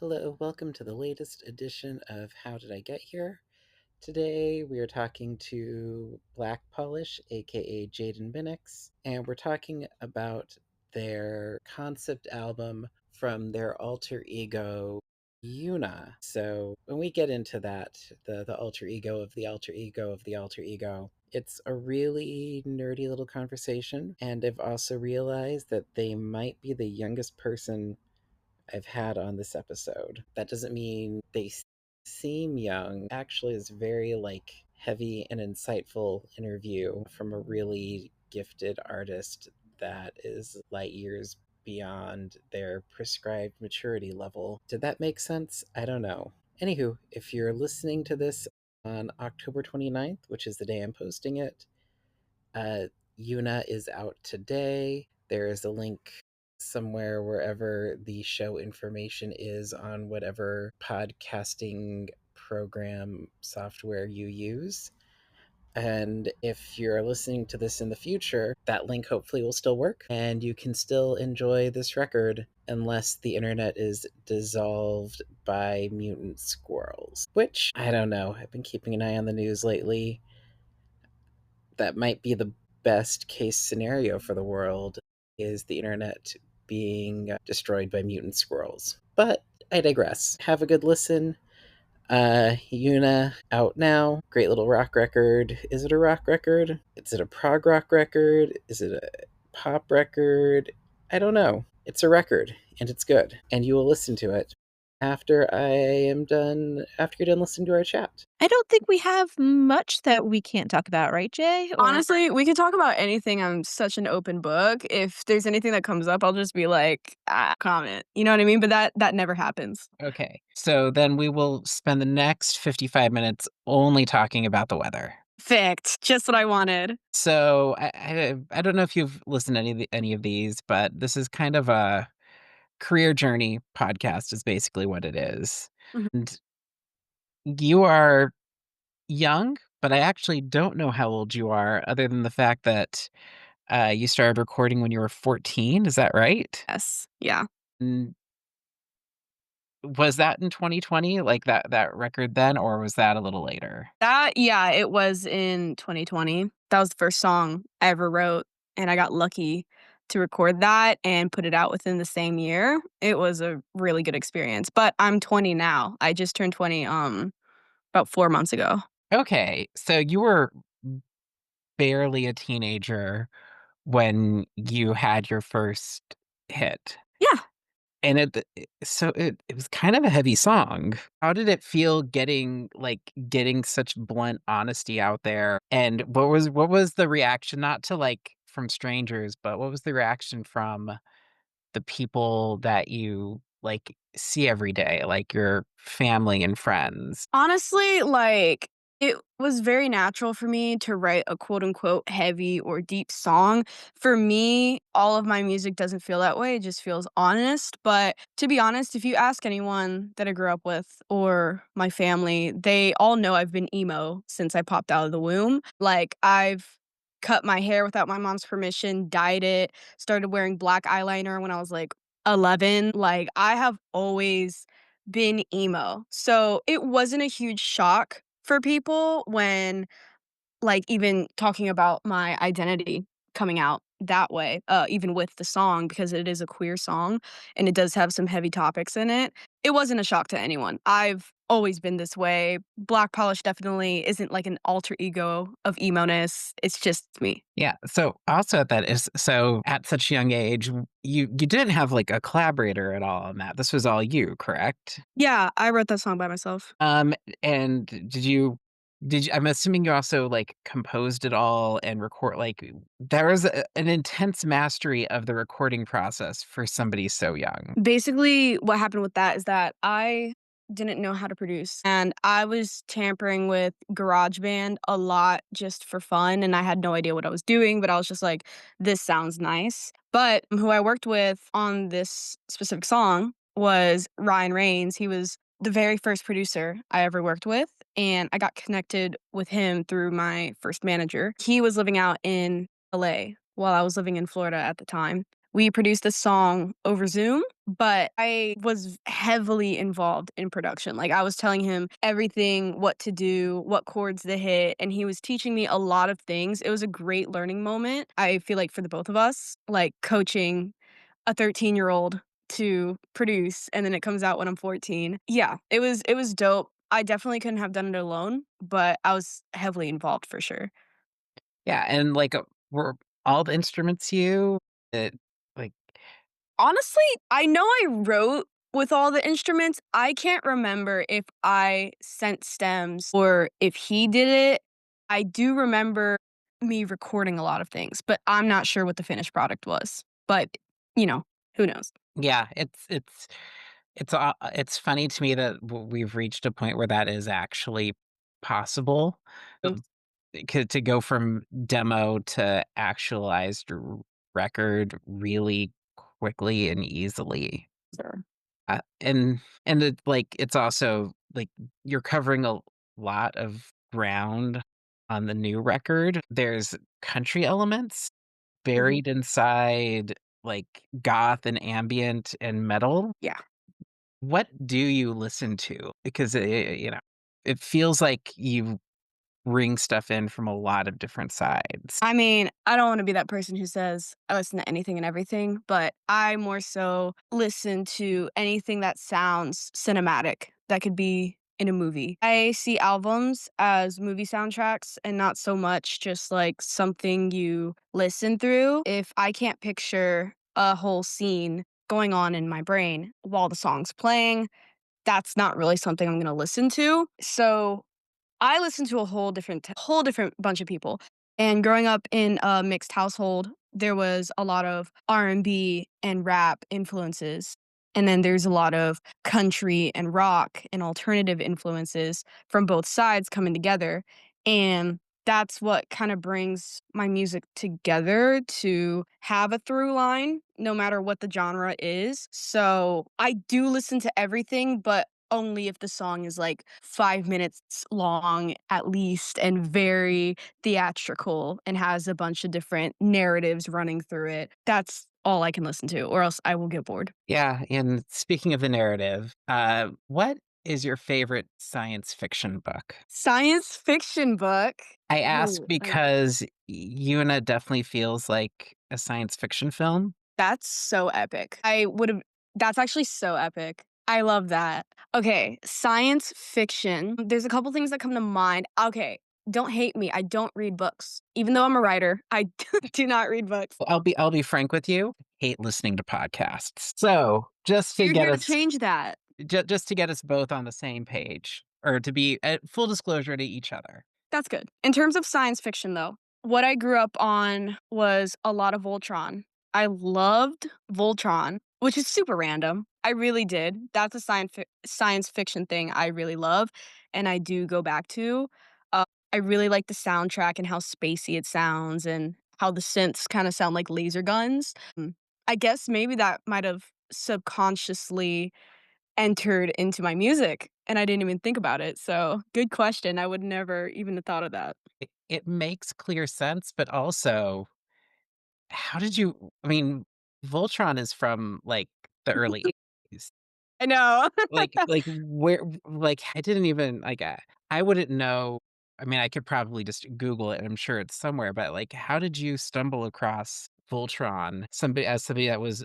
Hello, welcome to the latest edition of How Did I Get Here? Today we are talking to Black Polish, aka Jayden Binnix, and we're talking about their concept album from their alter ego, YUNA. So when we get into that, the alter ego of the alter ego of the alter ego, it's a really nerdy little conversation. And I've also realized that they might be the youngest person I've had on this episode. That doesn't mean they seem young. Actually, it's very heavy and insightful interview from a really gifted artist that is light years beyond their prescribed maturity level. Did that make sense? I don't know. Anywho, if you're listening to this on October 29th, which is the day I'm posting it, uh, YUNA is out today. There is a link somewhere wherever the show information is on whatever podcasting program software you use. And if you're listening to this in the future, that link hopefully will still work and you can still enjoy this record unless the internet is dissolved by mutant squirrels. Which, I don't know. I've been keeping an eye on the news lately. That might be the best case scenario for the world, is the internet being destroyed by mutant squirrels. But I digress. Have a good listen. YUNA out now. Great little rock record. Is it a rock record? Is it a prog rock record? Is it a pop record? I don't know. It's a record and it's good. And you will listen to it after you're done listening to our chat. I don't think we have much that we can't talk about, right, Jay? Honestly, we could talk about anything. I'm such an open book. If there's anything that comes up, I'll just be like, comment. You know what I mean? But that never happens. Okay, so then we will spend the next 55 minutes only talking about the weather. Perfect. Just what I wanted. So I don't know if you've listened to any of these, but this is kind of a career journey podcast is basically what it is. Mhm. And you are young, but I actually don't know how old you are other than the fact that you started recording when you were 14. Is that right? Yes. Yeah. Mm, was that in 2020, like that record then, or was that a little later? Yeah, it was in 2020. That was the first song I ever wrote. And I got lucky to record that and put it out within the same year. It was a really good experience. But I'm 20 now. I just turned 20 about 4 months ago. Okay, so you were barely a teenager when you had your first hit. Yeah. And it was kind of a heavy song. How did it feel getting such blunt honesty out there? And what was the reaction, not to from strangers, but what was the reaction from the people that you see every day, like your family and friends? Honestly, it was very natural for me to write a quote unquote heavy or deep song. For me, all of my music doesn't feel that way. It just feels honest. But to be honest, if you ask anyone that I grew up with or my family, they all know I've been emo since I popped out of the womb. I've cut my hair without my mom's permission, dyed it, started wearing black eyeliner when I was 11. I have always been emo. So it wasn't a huge shock for people when, even talking about my identity coming out that way, even with the song, because it is a queer song and it does have some heavy topics in it. It wasn't a shock to anyone. I've always been this way. Black Polish definitely isn't like an alter ego of emo-ness. It's just me. Yeah. So also at such a young age, you didn't have like a collaborator at all on that. This was all you, correct? Yeah, I wrote that song by myself. Um, and did you I'm assuming you also composed it all and record there was an intense mastery of the recording process for somebody so young. Basically, what happened with that is that I didn't know how to produce, and I was tampering with GarageBand a lot just for fun, and I had no idea what I was doing, but I was just like, "This sounds nice." But who I worked with on this specific song was Ryan Rains. He was the very first producer I ever worked with, and I got connected with him through my first manager. He was living out in LA while I was living in Florida at the time. We produced a song over Zoom, but I was heavily involved in production. Like, I was telling him everything, what to do, what chords to hit, and he was teaching me a lot of things. It was a great learning moment, I feel like, for the both of us, like, coaching a 13-year-old to produce, and then it comes out when I'm 14. Yeah, it was dope. I definitely couldn't have done it alone, but I was heavily involved for sure. Yeah, and, like, were all the instruments you? That like Honestly, I know I wrote with all the instruments. I can't remember if I sent stems or if he did it. I do remember me recording a lot of things, but I'm not sure what the finished product was. But, you know, who knows? yeah, it's funny to me that we've reached a point where that is actually possible, Mm, to go from demo to actualized record really quickly and easily. sure. And it's also, like, you're covering a lot of ground on the new record. There's country elements Mhm. buried inside, like, goth and ambient and metal. Yeah. What do you listen to? Because, it feels like you bring stuff in from a lot of different sides. I mean, I don't wanna be that person who says I listen to anything and everything, but I more so listen to anything that sounds cinematic that could be in a movie. I see albums as movie soundtracks and not so much just, like, something you listen through. If I can't picture a whole scene going on in my brain while the song's playing, that's not really something I'm gonna listen to. So I listen to a whole different bunch of people, and growing up in a mixed household, there was a lot of R&B and rap influences, and then there's a lot of country and rock and alternative influences from both sides coming together, and that's what kinda brings my music together to have a through line no matter what the genre is. So, I do listen to everything, but only if the song is, like, 5 minutes long at least and very theatrical and has a bunch of different narratives running through it. That's all I can listen to, or else I will get bored. Yeah, and speaking of the narrative, what is your favorite science fiction book? Science fiction book. I ask Ooh, because YUNA definitely feels like a science fiction film. that's so epic. I would've That's actually so epic. I love that. Okay, science fiction. There's a couple things that come to mind. Okay, don't hate me, I don't read books. Even though I'm a writer, I do not read books. I'll be frank with you, hate listening to podcasts. So, You're here to change that. just to get us both on the same page, or to be full disclosure to each other. That's good. In terms of science fiction, though, what I grew up on was a lot of Voltron. I loved Voltron, which is super random. I really did. That's a science fiction thing I really love, and I do go back to. I really like the soundtrack and how spacey it sounds, and how the synths kind of sound like laser guns. I guess maybe that might have subconsciously entered into my music, and I didn't even think about it, so good question, I would never even have thought of that. It makes clear sense, but also, how did you I mean, Voltron is from, like, the early '80s. I know. I didn't even, I wouldn't know. I mean, I could probably just Google it, and I'm sure it's somewhere, but, like, how did you stumble across Voltron, somebody that was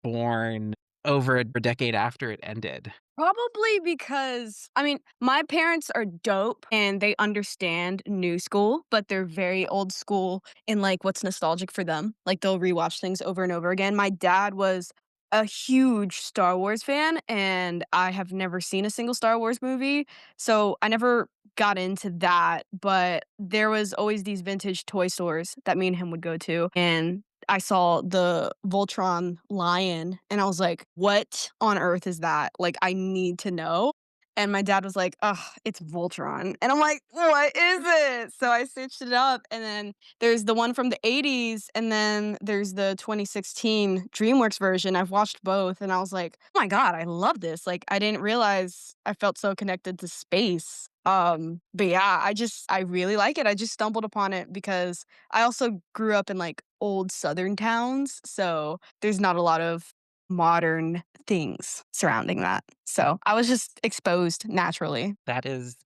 born over a decade after it ended? Probably because I mean, my parents are dope and they understand new school, but they're very old school in, like, what's nostalgic for them. Like, they'll rewatch things over and over again. My dad was a huge Star Wars fan, and I have never seen a single Star Wars movie, so I never got into that, but there was always these vintage toy stores that me and him would go to, and I saw the Voltron lion, and I was like, "What on earth is that? Like, I need to know." and my dad was like, "Ugh, it's Voltron." And I'm like, "What is it?" So I searched it up, and then there's the one from the '80s, and then there's the 2016 DreamWorks version. I've watched both, and I was like, "Oh my god, I love this." Like, I didn't realize I felt so connected to space. But yeah, I really like it. I just stumbled upon it because I also grew up in, like, old Southern towns, so there's not a lot of modern things surrounding that. So, I was just exposed naturally. That is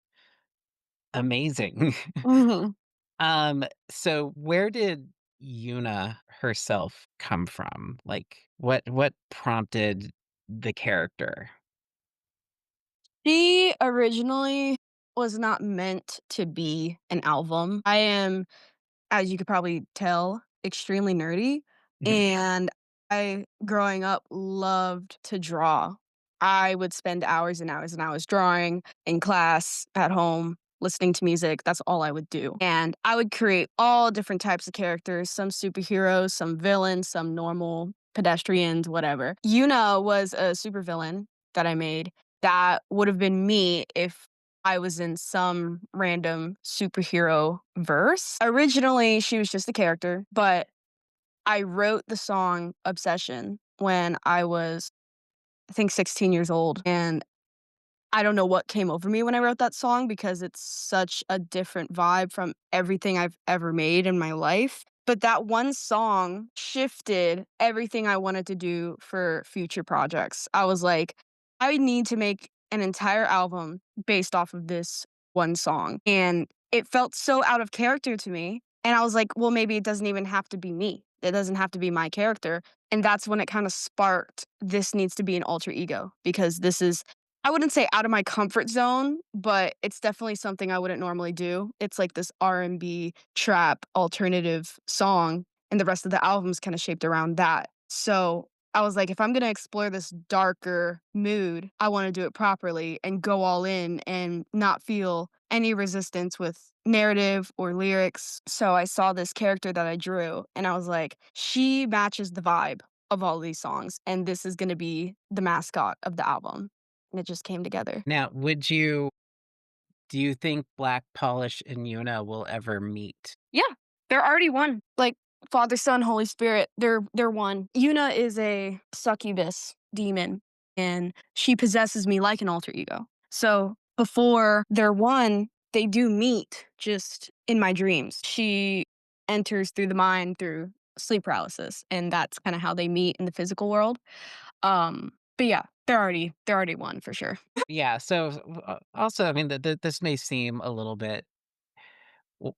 amazing. Mhm. So where did Yuna herself come from? Like, what prompted the character? She originally was not meant to be an album. I am, as you could probably tell, extremely nerdy, Mhm. and I, growing up, loved to draw. I would spend hours and hours and hours drawing in class, at home, listening to music. That's all I would do. And I would create all different types of characters, some superheroes, some villains, some normal pedestrians, whatever. Yuna was a supervillain that I made that would have been me if I was in some random superhero verse. Originally, she was just a character, but I wrote the song Obsession when I was, I think, 16 years old. And I don't know what came over me when I wrote that song because it's such a different vibe from everything I've ever made in my life. But that one song shifted everything I wanted to do for future projects. I was like, I need to make an entire album based off of this one song. And it felt so out of character to me. And I was like, well, maybe it doesn't even have to be me. It doesn't have to be my character. And that's when it kind of sparked this needs to be an alter ego because this is, I wouldn't say out of my comfort zone, but it's definitely something I wouldn't normally do. It's like this R&B trap alternative song, and the rest of the album's kinda shaped around that. So, I was like, "If I'm gonna explore this darker mood, I wanna do it properly and go all in and not feel any resistance with narrative or lyrics." So, I saw this character that I drew, and I was like, "She matches the vibe of all these songs, and this is gonna be the mascot of the album." And it just came together. Now, do you think Black Polish and Yuna will ever meet? Yeah, they're already one. Like, Father, Son, Holy Spirit, they're one. Yuna is a succubus demon, and she possesses me like an alter ego. So, before they're one, they do meet just in my dreams. She enters through the mind through sleep paralysis, and that's kinda how they meet in the physical world. But yeah, they're already one for sure. Yeah, so, also, I mean, this may seem a little bit w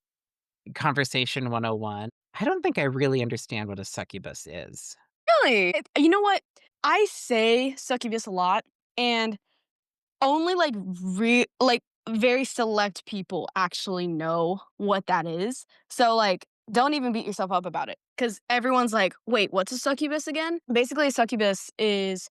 conversation 101. I don't think I really understand what a succubus is. Really? You know what? I say succubus a lot, and only, like, very select people actually know what that is. So, like, don't even beat yourself up about it, because everyone's like, "Wait, what's a succubus again?" Basically, a succubus is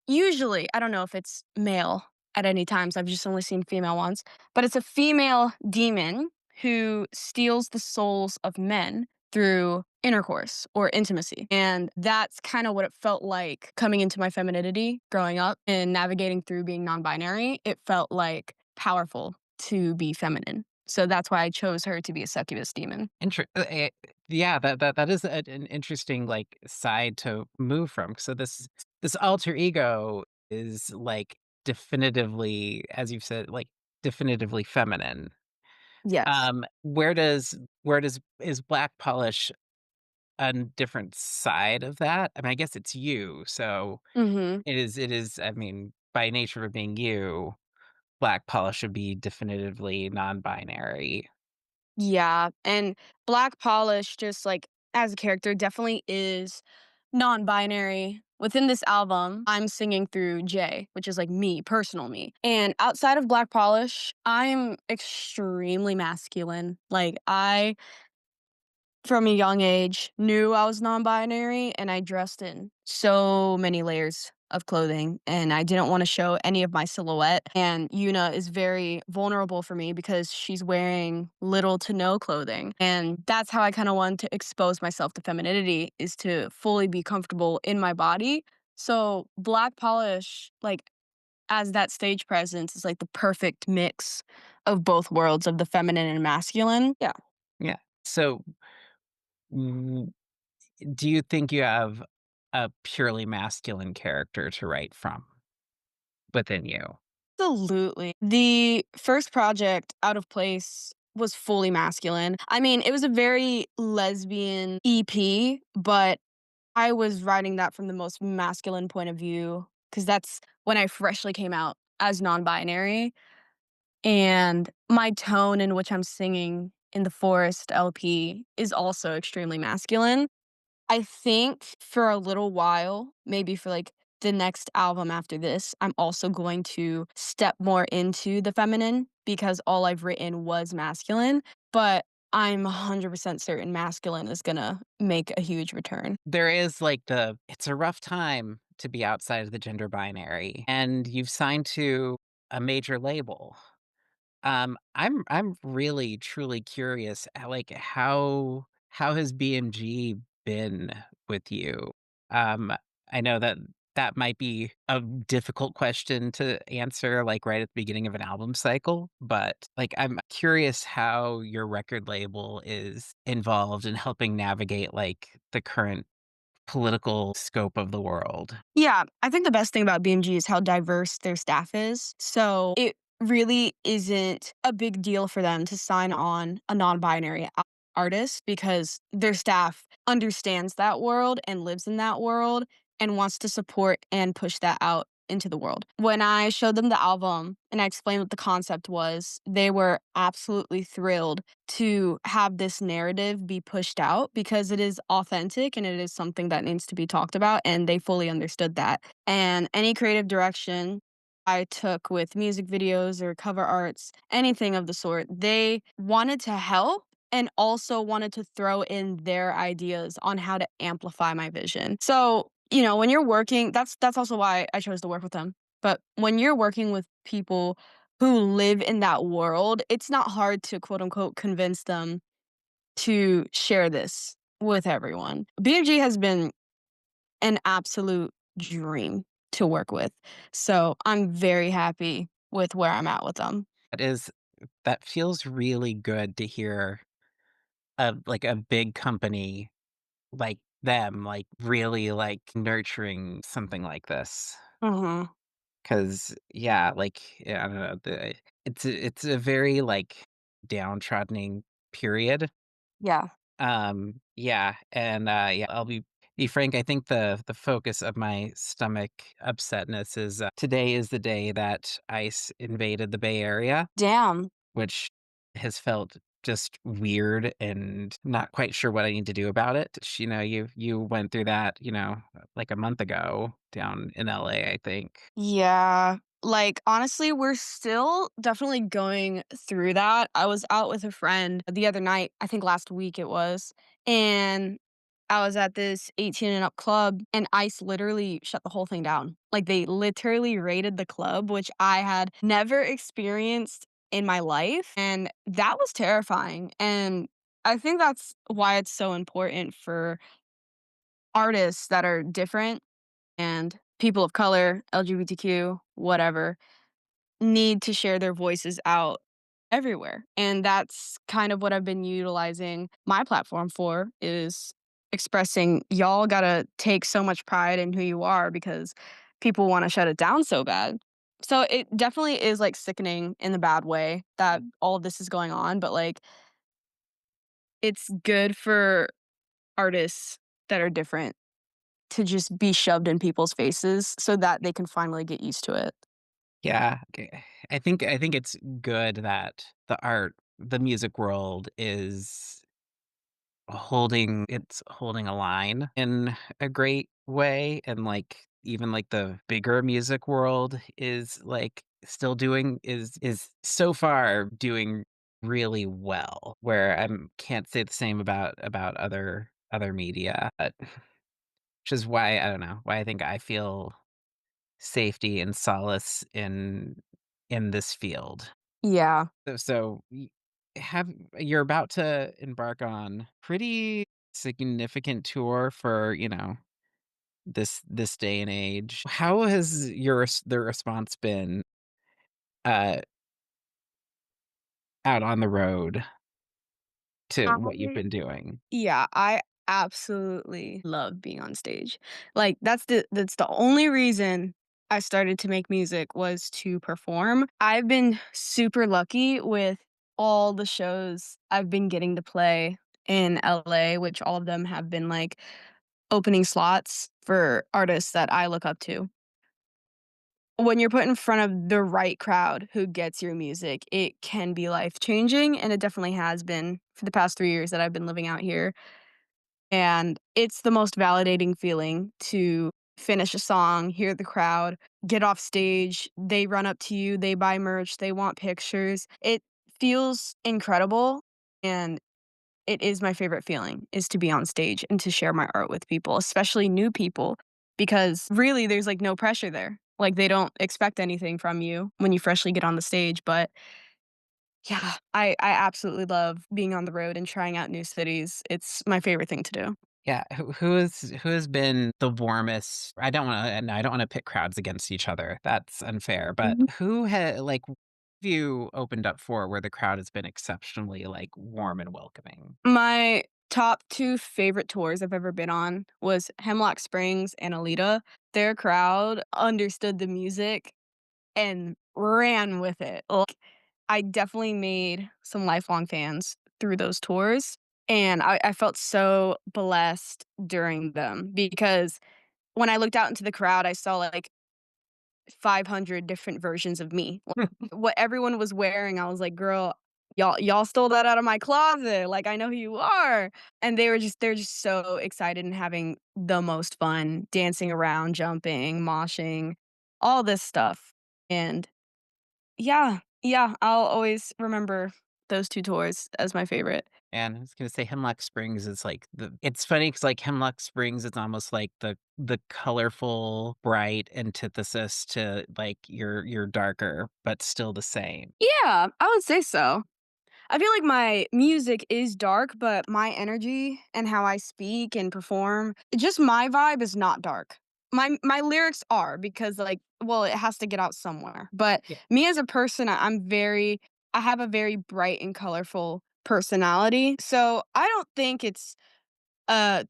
usually, I don't know if it's male at any times, I've just only seen female ones, but it's a female demon who steals the souls of men through intercourse or intimacy. And that's kind of what it felt like coming into my femininity growing up and navigating through being non-binary. It felt like powerful to be feminine. So that's why I chose her to be a succubus demon. Inter yeah, that is an interesting, like, side to move from. So this alter ego is, like, definitively, as you've said, like, definitively feminine. Yes. Where does is Black Polish a different side of that? I mean, I guess it's you, so Mhm. it is, I mean, by nature of being you, Black Polish should be definitively non-binary. Yeah, and Black Polish, just, like, as a character, definitely is non-binary. Within this album, I'm singing through Jay, which is, like, me, personal me, and outside of Black Polish, I'm extremely masculine. Like, I from a young age, knew I was non-binary, and I dressed in so many layers of clothing, and I didn't wanna show any of my silhouette, and Yuna is very vulnerable for me because she's wearing little to no clothing, and that's how I kinda wanted to expose myself to femininity, is to fully be comfortable in my body. So, Black Polish, like, as that stage presence is like the perfect mix of both worlds of the feminine and masculine. Yeah. Yeah. So, w do you think you have a purely masculine character to write from within you? Absolutely. The first project, Out of Place, was fully masculine. I mean, it was a very lesbian EP, but I was writing that from the most masculine point of view because that's when I freshly came out as non binary. And my tone in which I'm singing in the Forest LP is also extremely masculine. I think for a little while, maybe for like the next album after this, I'm also going to step more into the feminine because all I've written was masculine, but I'm 100% certain masculine is gonna make a huge return. There is, like, it's a rough time to be outside of the gender binary, and you've signed to a major label. I'm really truly curious, how has BMG been with you? Um, I know that that might be a difficult question to answer, like, right at the beginning of an album cycle, but, like, I'm curious how your record label is involved in helping navigate, like, the current political scope of the world. Yeah, I think the best thing about BMG is how diverse their staff is. So it really isn't a big deal for them to sign on a non binary artist because their staff understands that world and lives in that world and wants to support and push that out into the world. When I showed them the album and I explained what the concept was, they were absolutely thrilled to have this narrative be pushed out because it is authentic and it is something that needs to be talked about, and they fully understood that. And any creative direction I took with music videos or cover arts, anything of the sort, they wanted to help and also wanted to throw in their ideas on how to amplify my vision. So, when you're working, that's also why I chose to work with them. But when you're working with people who live in that world, it's not hard to quote unquote convince them to share this with everyone. BMG has been an absolute dream to work with. So I'm very happy with where I'm at with them. That is that feels really good to hear a big company like them, like, really, like, nurturing something like this. Mhm. 'Cause, yeah, like, yeah, I don't know, it's a very, like, downtrodden period. Yeah. Yeah, and, yeah, I'll be frank, I think the focus of my stomach upsetness is, today is the day that ICE invaded the Bay Area, Damn. which has felt just weird and not quite sure what I need to do about it. You went through that, like a month ago down in LA, I think. Yeah. Like, honestly, we're still definitely going through that. I was out with a friend the other night, I think last week it was, and I was at this 18 and up club, and ICE literally shut the whole thing down. Like, they literally raided the club, which I had never experienced in my life, and that was terrifying. And I think that's why it's so important for artists that are different and people of color, LGBTQ, whatever, need to share their voices out everywhere. And that's kind of what I've been utilizing my platform for is expressing y'all got to take so much pride in who you are because people want to shut it down so bad. So it definitely is like sickening in the bad way that all of this is going on, but like it's good for artists that are different to just be shoved in people's faces so that they can finally get used to it. Yeah, I think it's good that the music world is holding a line in a great way, and, like, even, like, the bigger music world is, like, still is so far doing really well, where I can't say the same about other media, but which is why, I don't know, why I think I feel safety and solace in this field. Yeah. So have you're about to embark on pretty significant tour for, this day and age. How has the response been, uh, out on the road to what you've I been doing? Yeah, I absolutely love being on stage. Like, that's the only reason I started to make music was to perform. I've been super lucky with all the shows I've been getting to play in LA, which all of them have been, like, opening slots for artists that I look up to. When you're put in front of the right crowd who gets your music, it can be life-changing, and it definitely has been for the past 3 years that I've been living out here. And it's the most validating feeling to finish a song, hear the crowd, get off stage, they run up to you, they buy merch, they want pictures. It feels incredible, and it is my favorite feeling is to be on stage and to share my art with people, especially new people, because really there's like no pressure there. Like they don't expect anything from you when you freshly get on the stage, but yeah, I absolutely love being on the road and trying out new cities. It's my favorite thing to do. Yeah, who has been the warmest? I don't wanna no, I don't wanna pit crowds against each other, that's unfair, but Mhm. who like, have you opened up for where the crowd has been exceptionally, like, warm and welcoming? My top 2 favorite tours I've ever been on was Hemlock Springs and Alita. Their crowd understood the music and ran with it. Like, I definitely made some lifelong fans through those tours, and I felt so blessed during them because when I looked out into the crowd, I saw, like, 500 different versions of me. What everyone was wearing, I was like, "Girl, y'all stole that out of my closet, like, I know who you are." And they're just so excited and having the most fun dancing around, jumping, moshing, all this stuff. And yeah, I'll always remember those 2 tours as my favorite. And I was gonna say Hemlock Springs is like it's funny because like, Hemlock Springs is almost like the colorful, bright antithesis to, like, your darker, but still the same. Yeah, I would say so. I feel like my music is dark, but my energy and how I speak and perform, just my vibe is not dark. My lyrics are because like, well, it has to get out somewhere. But Yeah. me as a person, I have a very bright and colorful personality. So I don't think it's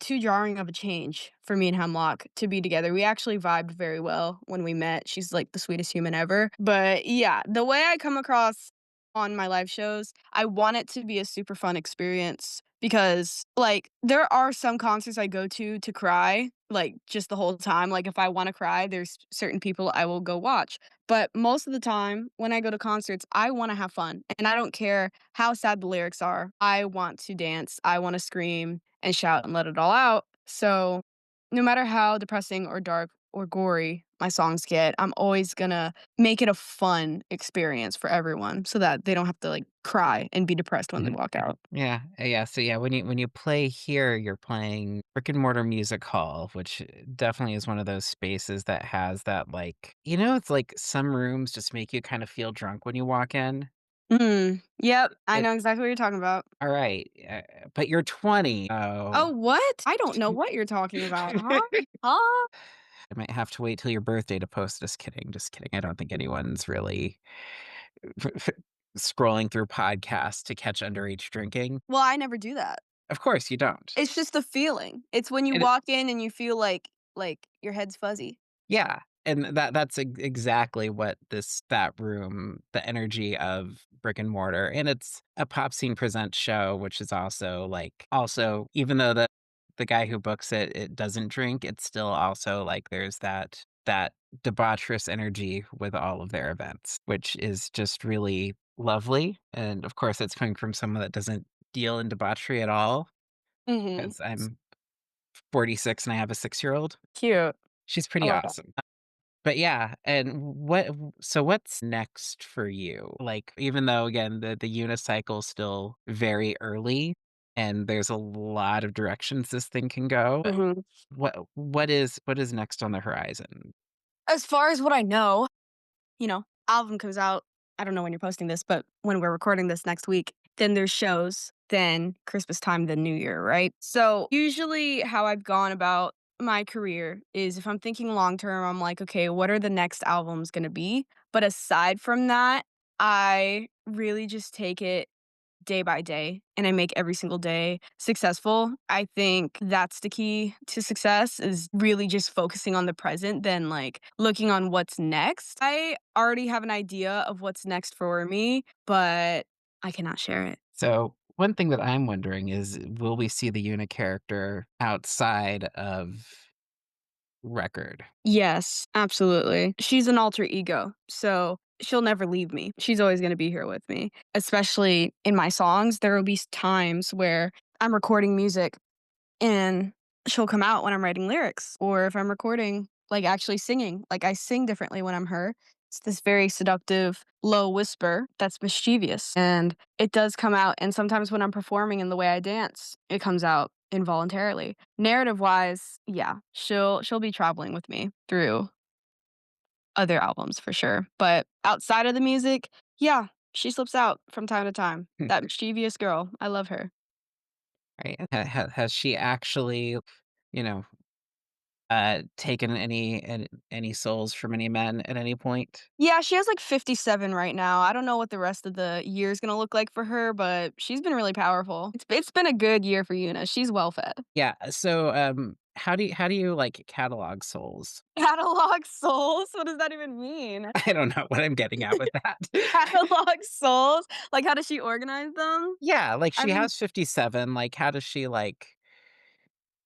too jarring of a change for me and Hemlock to be together. We actually vibed very well when we met. She's like the sweetest human ever. But yeah, the way I come across on my live shows, I want it to be a super fun experience because like there are some concerts I go to cry like just the whole time. Like if I want to cry, there's certain people I will go watch. But most of the time when I go to concerts, I want to have fun and I don't care how sad the lyrics are. I want to dance, I want to scream and shout and let it all out. So, no matter how depressing or dark or gory my songs get, I'm always gonna make it a fun experience for everyone so that they don't have to like cry and be depressed when they Mhm. walk out. Yeah, yeah, so, yeah, when you play here, you're playing brick and mortar music hall, which definitely is one of those spaces that has that, like it's like some rooms just make you kind of feel drunk when you walk in. Yep, I It know exactly what you're talking about. Alright, but you're 20, Oh, oh. what? I don't know what you're talking about, huh? Huh? I might have to wait till your birthday to post. Just kidding, I don't think anyone's really scrolling through podcasts to catch underage drinking. Well, I never do that. Of course you don't. It's just a feeling. It's when you And walk in and you feel like your head's fuzzy. Yeah, and that's exactly what that room, the energy of brick and mortar, and it's a Pop Scene Presents show, which is also, like also, even though the guy who books it doesn't drink, it's still also, like, there's that debaucherous energy with all of their events, which is just really lovely, and, of course, it's coming from someone that doesn't deal in debauchery at all, Mhm. 'cause I'm 46 and I have a six-year-old. Cute. She's I pretty love that. awesome. But yeah, and what's next for you? Like, even though, again, the unicycle's still very early and there's a lot of directions this thing can go, Mhm. what is next on the horizon? As far as what I know, album comes out I don't know when you're posting this, but when we're recording this next week, then there's shows, then Christmas time, then New Year, right? So, usually how I've gone about my career is if I'm thinking long term, I'm like, okay, what are the next albums gonna be? But aside from that, I really just take it day by day and I make every single day successful. I think that's the key to success is really just focusing on the present than like looking on what's next. I already have an idea of what's next for me, but I cannot share it. So, one thing that I'm wondering is, will we see the Yuna character outside of record? Yes, absolutely. She's an alter ego, so she'll never leave me. She's always gonna be here with me. Especially in my songs, there will be times where I'm recording music and she'll come out when I'm writing lyrics, or if I'm recording, like, actually singing. Like, I sing differently when I'm her. It's this very seductive, low whisper that's mischievous, and it does come out, and sometimes when I'm performing and the way I dance, it comes out involuntarily. Narrative-wise, yeah, she'll be traveling with me through other albums for sure, but outside of the music, yeah, she slips out from time to time. Hmm, That mischievous girl, I love her. right? Has she actually, you know, taken any souls from any men at any point? Yeah, she has, like, 57 right now. I don't know what the rest of the year is gonna look like for her, but she's been really powerful. It's been a good year for Yuna. She's well fed. Yeah. So, how do you like catalog souls? Catalog souls? What does that even mean? I don't know what I'm getting at with that. Catalog souls? Like, how does she organize them? Yeah, like I she mean has 57. Like, how does she like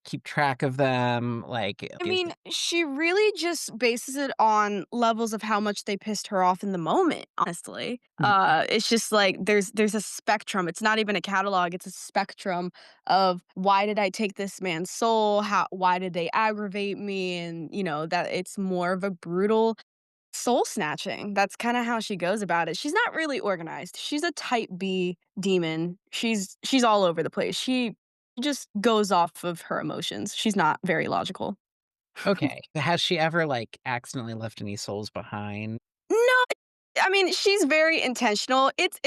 keep track of them? Like, I is mean, she really just bases it on levels of how much they pissed her off in the moment, honestly. It's just like there's a spectrum. It's not even a catalog, it's a spectrum of why did I take this man's soul? How why did they aggravate me? And that it's more of a brutal soul snatching. That's kind of how she goes about it. She's not really organized. She's a type B demon. She's all over the place. She just goes off of her emotions. She's not very logical. okay. Has she ever like accidentally left any souls behind? No, I mean, she's very intentional. It's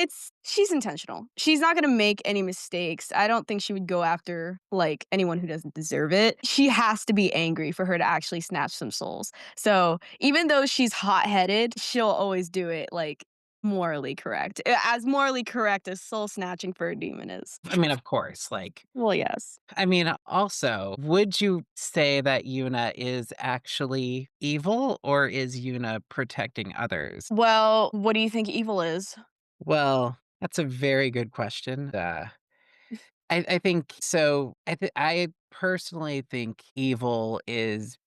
she's intentional. She's not gonna make any mistakes. I don't think she would go after, like, anyone who doesn't deserve it. She has to be angry for her to actually snatch some souls. So, even though she's hot-headed, she'll always do it, like, morally correct. As morally correct as soul snatching for a demon is. I mean, of course. Like, Well, yes. I mean, also, would you say that Yuna is actually evil or is Yuna protecting others? Well, what do you think evil is? Well, that's a very good question. I think so. I personally think evil is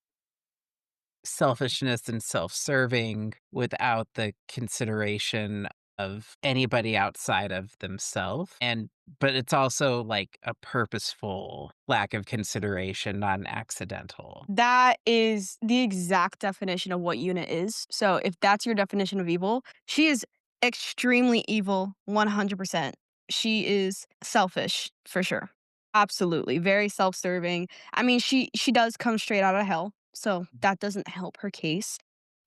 selfishness and self-serving without the consideration of anybody outside of themselves. And but it's also like a purposeful lack of consideration, not an accidental. That is the exact definition of what Yuna is. So if that's your definition of evil, she is extremely evil, 100%. She is selfish for sure. Absolutely, very self-serving. I mean, she does come straight out of hell, so that doesn't help her case.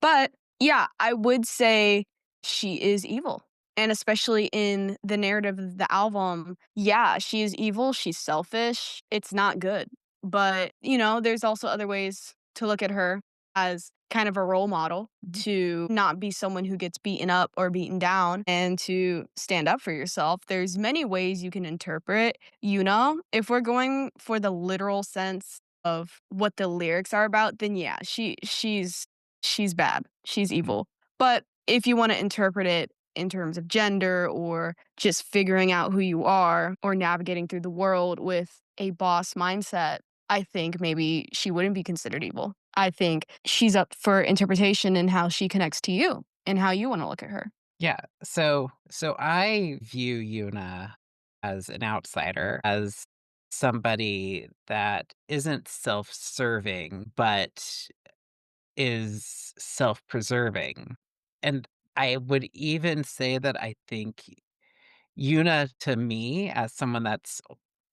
But yeah, I would say she is evil. And especially in the narrative of the album, yeah, she is evil, she's selfish. It's not good. But, there's also other ways to look at her as kind of a role model to not be someone who gets beaten up or beaten down and to stand up for yourself. There's many ways you can interpret, if we're going for the literal sense of what the lyrics are about, then yeah, she's bad. She's evil. But if you want to interpret it in terms of gender or just figuring out who you are or navigating through the world with a boss mindset, I think maybe she wouldn't be considered evil. I think she's up for interpretation in how she connects to you and how you want to look at her. Yeah. So I view Yuna as an outsider, as somebody that isn't self-serving, but is self-preserving. And I would even say that I think Yuna to me, as someone that's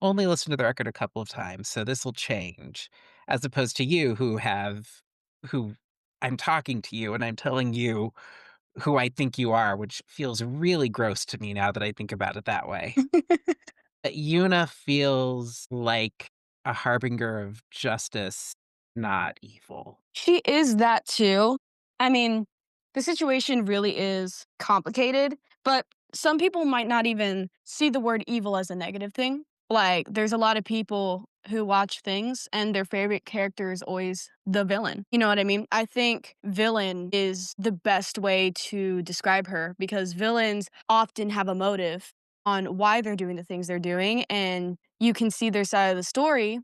only listened to the record a couple of times, so this will change, as opposed to you who I'm talking to you and I'm telling you who I think you are, which feels really gross to me now that I think about it that way. Yuna feels like a harbinger of justice, not evil. She is that too. I mean, the situation really is complicated, but some people might not even see the word evil as a negative thing. Like, there's a lot of people who watch things and their favorite character is always the villain. You know what I mean? I think villain is the best way to describe her because villains often have a motive on why they're doing the things they're doing, and you can see their side of the story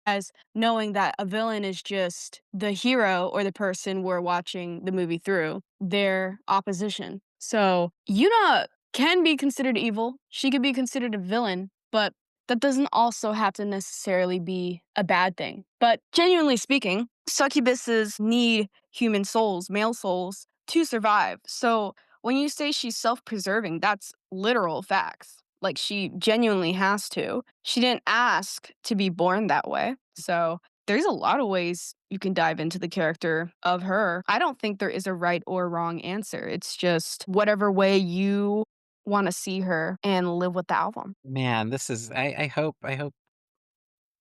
as knowing that a villain is just the hero or the person we're watching the movie through, their opposition. So, Yuna can be considered evil. She could be considered a villain, but that doesn't also have to necessarily be a bad thing. But genuinely speaking, succubuses need human souls, male souls, to survive. So, when you say she's self preserving, that's literal facts. Like, she genuinely has to. She didn't ask to be born that way. So, there's a lot of ways you can dive into the character of her. I don't think there is a right or wrong answer. It's just whatever way you want to see her and live with the album. Man, this is I hope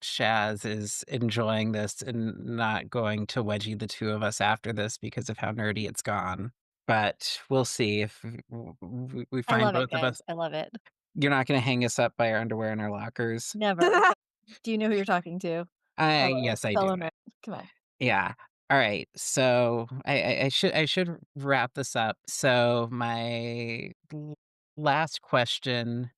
Shaz is enjoying this and not going to wedgie the 2 of us after this because of how nerdy it's gone. But we'll see if we I find love it, both of guys. us. I love it. You're not gonna hang us up by our underwear in our lockers. Never. Do you know who you're talking to? I Fellow yes, I do. fellow nerd. Come on. Yeah. Alright, so I should wrap this up. So my last question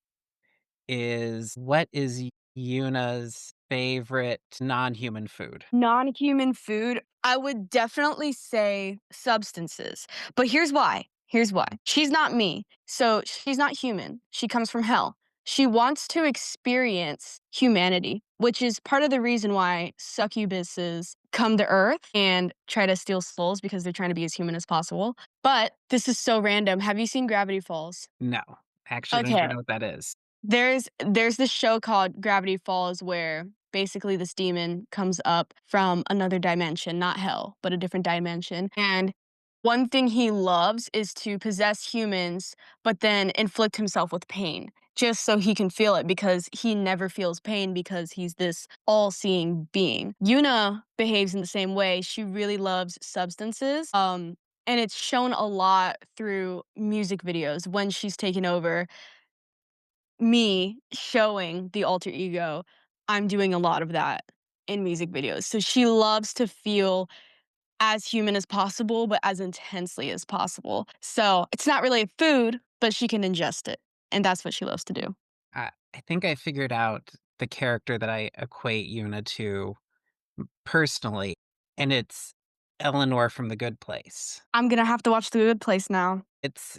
is, what is Yuna's favorite non-human food? Non-human food, I would definitely say substances, but here's why. Here's why. She's not me, so she's not human. She comes from hell. She wants to experience humanity, which is part of the reason why succubuses come to Earth and try to steal souls because they're trying to be as human as possible. But this is so random. Have you seen Gravity Falls? No. Actually, don't even Okay. know what that is. There's this show called Gravity Falls where basically this demon comes up from another dimension, not hell, but a different dimension. And one thing he loves is to possess humans, but then inflict himself with pain just so he can feel it because he never feels pain because he's this all seeing being. Yuna behaves in the same way. She really loves substances. And it's shown a lot through music videos when she's taken over me showing the alter ego, I'm doing a lot of that in music videos. So she loves to feel as human as possible, but as intensely as possible. So it's not really a food, but she can ingest it. And that's what she loves to do. I think I figured out the character that I equate Yuna to personally, and it's Eleanor from The Good Place. I'm gonna have to watch The Good Place now. It's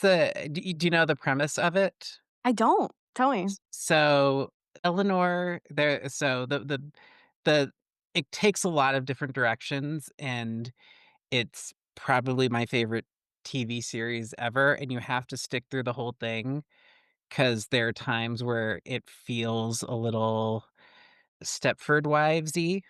a do you know the premise of it? I don't. Tell me. So, Eleanor there so the it takes a lot of different directions, and it's probably my favorite TV series ever, and you have to stick through the whole thing because there are times where it feels a little Stepford Wivesy.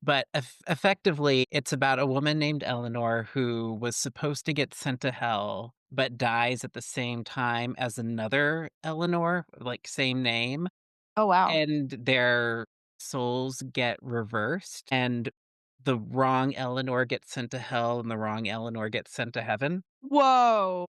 But effectively, it's about a woman named Eleanor who was supposed to get sent to hell, but dies at the same time as another Eleanor, like, same name, Oh, wow. and their souls get reversed, and the wrong Eleanor gets sent to hell, and the wrong Eleanor gets sent to heaven. Whoa.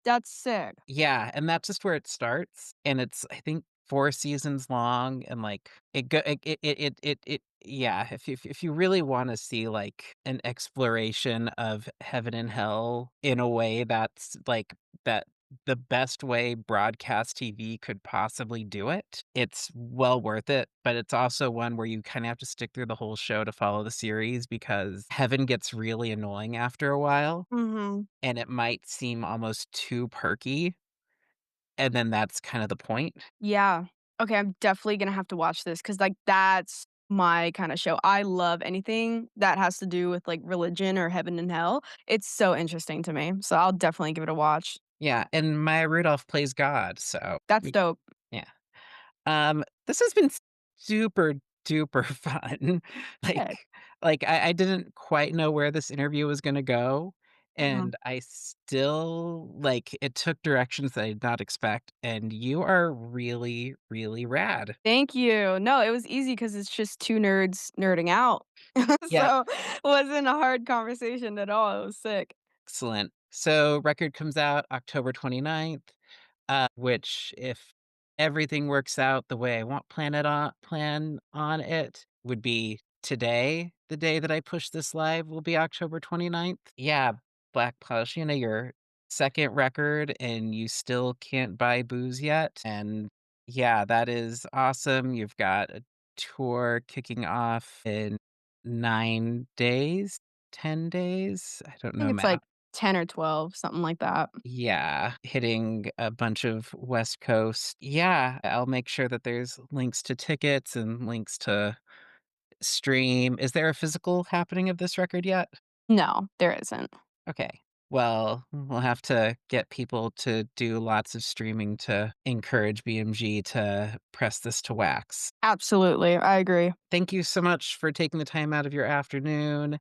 That's sick. Yeah, and that's just where it starts, and it's, I think, 4 seasons long, and, like, it go it yeah, if you really wanna see, like, an exploration of heaven and hell in a way that's, like, that the best way broadcast TV could possibly do it, it's well worth it, but it's also one where you kinda have to stick through the whole show to follow the series because heaven gets really annoying after a while, Mhm. and it might seem almost too perky, and then that's kinda the point. Yeah. Okay, I'm definitely gonna have to watch this because, like, that's my kinda show. I love anything that has to do with, like, religion or heaven and hell. It's so interesting to me, so I'll definitely give it a watch. Yeah, and Maya Rudolph plays God, so That's we dope. yeah. This has been super duper fun. Heck. Like I didn't quite know where this interview was gonna go, Mhm. and I still like, it took directions that I did not expect, and you are really, really rad. Thank you. No, it was easy because it's just 2 nerds nerding out. Yep. So, it wasn't a hard conversation at all, it was sick. Excellent. So record comes out October 29th, which if everything works out the way I want plan on it, would be today. The day that I push this live will be October 29th. Yeah, Black Polish, your second record and you still can't buy booze yet. And yeah, that is awesome. You've got a tour kicking off in 9 days, 10 days. I don't I think know it's math. like 10 or 12, something like that. Yeah, hitting a bunch of West Coast. Yeah, I'll make sure that there's links to tickets and links to stream. Is there a physical happening of this record yet? No, there isn't. Okay. Well, we'll have to get people to do lots of streaming to encourage BMG to press this to wax. Absolutely, I agree. Thank you so much for taking the time out of your afternoon